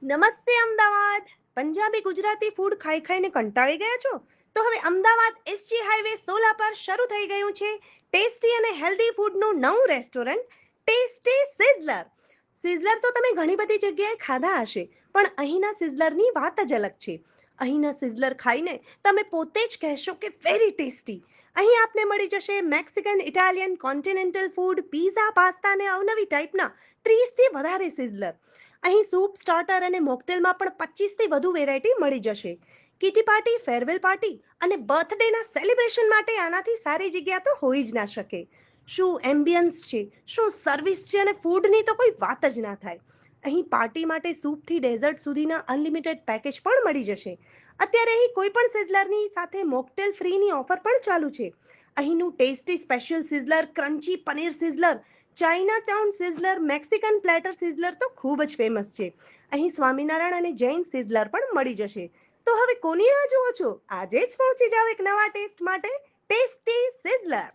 નમસ્તે અમદાવાદ. પંજાબી ગુજરાતી ફૂડ ખાઈ ખાઈને કંટાળી ગયા છો? તો હવે અમદાવાદ એસજી હાઈવે 16 પર શરૂ થઈ ગયું છે ટેસ્ટી અને હેલ્ધી ફૂડનું નવું રેસ્ટોરન્ટ, ટેસ્ટી સિઝલર. સિઝલર તો તમે ઘણી બધી જગ્યાએ ખાધા હશે, પણ અહીંના સિઝલરની વાત જ અલગ છે. અહીંના સિઝલર ખાઈને તમે પોતે જ કહેશો કે વેરી ટેસ્ટી. અહીં આપને મળી જશે Mexican, Italian, continental food, pizza, pasta અને અવનવી ટાઈપના 30થી વધારે સિઝલર. અહીં સૂપ, સ્ટાર્ટર અને મોકટેલમાં પણ 25થી વધુ વેરાયટી મળી જશે. કિટી પાર્ટી, ફેરવેલ પાર્ટી અને બર્થડેના સેલિબ્રેશન માટે આનાથી સારી જગ્યા તો હોઈ જ ના શકે. શું એમ્બિયન્સ છે, શું સર્વિસ છે અને ફૂડની તો કોઈ વાત જ ના થાય. અહીં પાર્ટી માટે સૂપથી ડેઝર્ટ સુધીના અનલિમિટેડ પેકેજ પણ મળી જશે. અત્યારે અહીં કોઈ પણ સિઝલરની સાથે મોકટેલ ફ્રીની ઓફર પણ ચાલુ છે. અહીંનું tasty special sizzler, crunchy paneer sizzler, China town sizzler, Mexican platter sizzler તો ખૂબ જ ફેમસ છે. અહીં સ્વામિનારાયણ અને જૈન સિઝલર પણ મળી જશે. તો હવે કોની રાહ જુઓ છો? આજે જ પહોંચી જાઓ એક નવા ટેસ્ટ માટે, ટેસ્ટી સિઝલર.